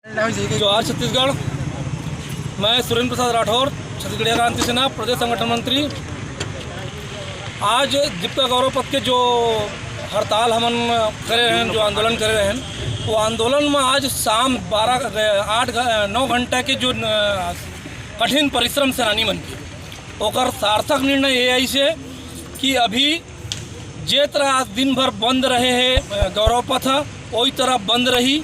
जोहार छत्तीसगढ़। मैं सुरेंद्र प्रसाद राठौर, छत्तीसगढ़िया क्रांति सेना प्रदेश संगठन मंत्री। आज दीपिका गौरव पथ के जो हड़ताल हमन करे हैं, जो आंदोलन करे हैं, वो आंदोलन में आज शाम 9 घंटे के जो कठिन परिश्रम सेनानी मन के ओकर सार्थक निर्णय ये ऐसे कि अभी जे तरह आज दिन भर बंद रहे हैं गौरव पथ वही तरह बंद रही।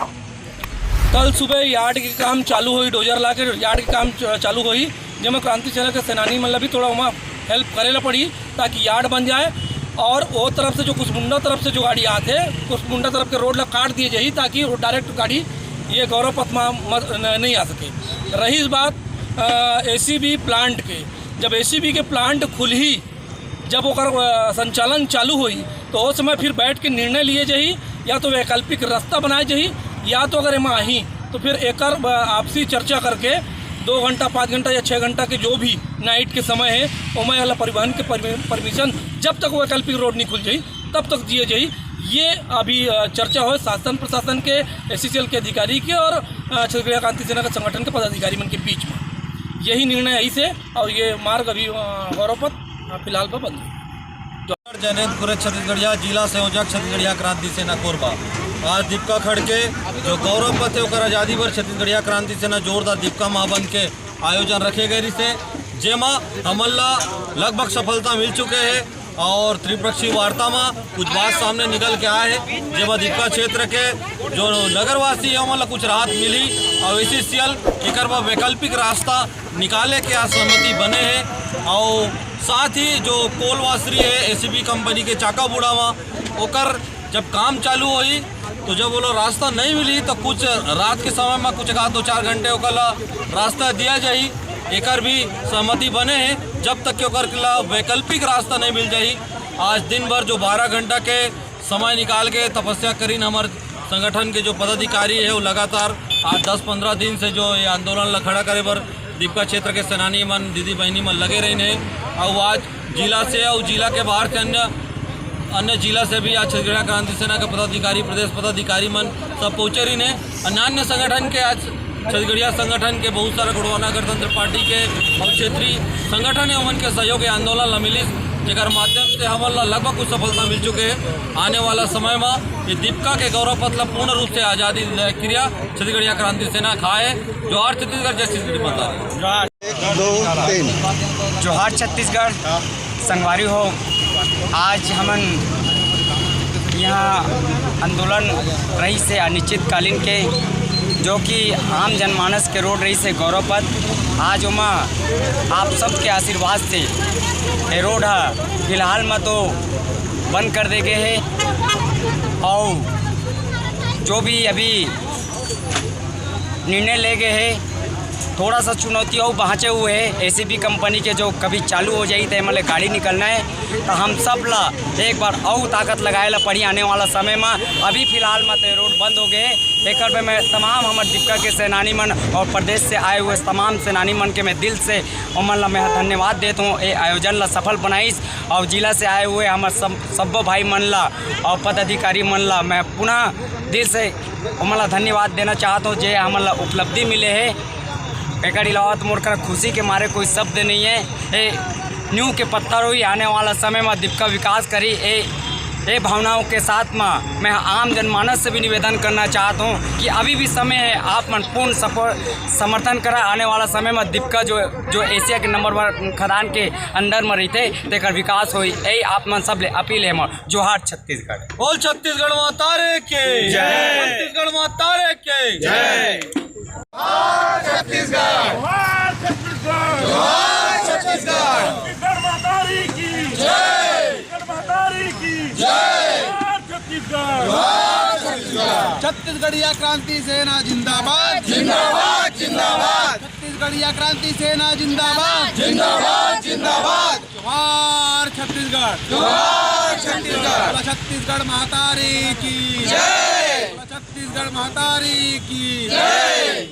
कल सुबह यार्ड के काम चालू हुई, डोजर ला के यार्ड के काम चालू हुई, जिसमें क्रांति सेना के सेनानी मतलब भी थोड़ा वहाँ हेल्प करेला पड़ी ताकि यार्ड बन जाए। और वो तरफ से जो कुसमुंडा तरफ से जो गाड़ी आते कुसमुंडा तरफ के रोड ला काट दिए जाए ताकि डायरेक्ट गाड़ी ये गौरव पथ में नहीं आ सके। रही इस बात एसीबी प्लांट के, जब एसीबी के प्लांट खुल ही जब ओकर संचालन चालू हुई तो उस समय फिर बैठ के निर्णय लिए जाही या तो वैकल्पिक रास्ता बनाए जाही या तो अगर एमा आही तो फिर एक आपसी चर्चा करके 2 घंटा 5 घंटा या 6 घंटा के जो भी नाइट के समय है उमें वाला परिवहन के परमिशन जब तक वैकल्पिक रोड नहीं खुल जाई तब तक दिए जाई। ये अभी चर्चा हो शासन प्रशासन के, एससीसीएल के अधिकारी के और छत्तीसगढ़ क्रांति सेना के संगठन के पदाधिकारी मन के बीच में यही निर्णय यही से। और ये मार्ग अभी गौरव पथ फिलहाल पर बंद है। जैनेन्द्र छत्तीसगढ़िया जिला संयोजक छत्तीसगढ़िया क्रांति सेना कोरबा। आज दीपिका खड़के जो गौरव पथ है और आज़ादी पर छत्तीसगढ़िया क्रांति सेना जोरदार दीपिका महाबंद के आयोजन रखे गए से जेमा हमला लगभग सफलता मिल चुके हैं और त्रिपक्षीय वार्ता में कुछ बात सामने निकल के आए हैं जेमा दीपिका क्षेत्र के जो नगरवासी है मतलब कुछ राहत मिली और एससीसीएल एक वैकल्पिक रास्ता निकाले के असहमति बने हैं। और साथ ही जो कोलवासरी है एसीबी कंपनी के चाकाबूढ़ा में ओकर जब काम चालू हुई तो जब वो लोग रास्ता नहीं मिली तो कुछ रात के समय में कुछ 2-4 घंटे ओकर रास्ता दिया जाई एकर भी सहमति बने हैं जब तक कि ओकर वैकल्पिक रास्ता नहीं मिल जाई। आज दिन भर जो 12 घंटा के समय निकाल के तपस्या करीन हमारे संगठन के जो पदाधिकारी है वो लगातार आज 10-15 दिन से जो ये आंदोलन खड़ा करे पर दीपिका क्षेत्र के सेनानी मन दीदी बहनी मन लगे रहे हैं। और आज जिला से और जिला के बाहर से अन्य जिला से भी आज छत्तीसगढ़ क्रांति सेना के पदाधिकारी, प्रदेश पदाधिकारी मन सब पहुँचे रही हैं। अन्य संगठन के आज छत्तीसगढ़िया संगठन के बहुत सारा गुड़वाना गणतंत्र पार्टी के और क्षेत्रीय संगठन है उनके सहयोग आंदोलन ला मिली जेकर माध्यम से हमला लगभग कुछ सफलता मिल चुके हैं। आने वाला समय में ये दीपिका के गौरव पथ पूर्ण रूप से आज़ादी क्रिया छत्तीसगढ़िया क्रांति सेना खाए। जोहार छत्तीसगढ़, जय छत्तीसगढ़ माता। जोहार छत्तीसगढ़ संगवारी हो। आज हमन यहाँ आंदोलन रही से अनिश्चितकालीन के जो कि आम जनमानस के रोड रही से गौरव पथ आज उमा आप सबके आशीर्वाद से ये रोड है फिलहाल में तो बंद कर दे गए हैं। और जो भी अभी निर्णय ले गए हैं थोड़ा सा चुनौती और बहाचे हुए है एसीबी कंपनी के जो कभी चालू हो जाई तो मतलब गाड़ी निकलना है तो हम सब ला एक बार और ताकत लगाए ला पड़ी आने वाला समय में। अभी फिलहाल में तो रोड बंद हो गए एक पे मैं तमाम हमारे दीपिका के सेनानी मन और प्रदेश से आए हुए तमाम सेनानी मन के मैं दिल से उमन ला मैं धन्यवाद देता हूँ। ये आयोजन ला सफल बनाइस और जिला से आए हुए हमारे सब भाई मन ला और पदाधिकारी मन ला मैं पुनः दिल से उमन ला धन्यवाद देना चाहता हूँ जे हमन ला उपलब्धि मिले है। एक अलावा तो मोर खुशी के मारे कोई शब्द नहीं है। ये न्यू के पत्थर हुई आने वाला समय में दीपिका विकास करी ये भावनाओं के साथ में मैं आम जनमानस से भी निवेदन करना चाहता हूँ कि अभी भी समय है आप मन पूर्ण समर्थन करा। आने वाला समय में दीपिका जो एशिया के नंबर 1 खदान के अंदर में रहते तेकर विकास हो यही आप मन सब ले अपील है मोर। जोहार छत्तीसगढ़। बोल छत्तीसगढ़ माता रे के जय, छत्तीसगढ़ माता रे के जय। छत्तीसगढ़, छत्तीसगढ़ मातारी की जय, मातारी की जय, छत्तीसगढ़, छत्तीसगढ़िया क्रांति सेना जिंदाबाद, जिंदाबाद, जिंदाबाद, छत्तीसगढ़िया क्रांति सेना जिंदाबाद, जिंदाबाद, जिंदाबाद। जोहार छत्तीसगढ़, जोहार छत्तीसगढ़, छत्तीसगढ़ मातारी की जय, छत्तीसगढ़ मातारी की जय।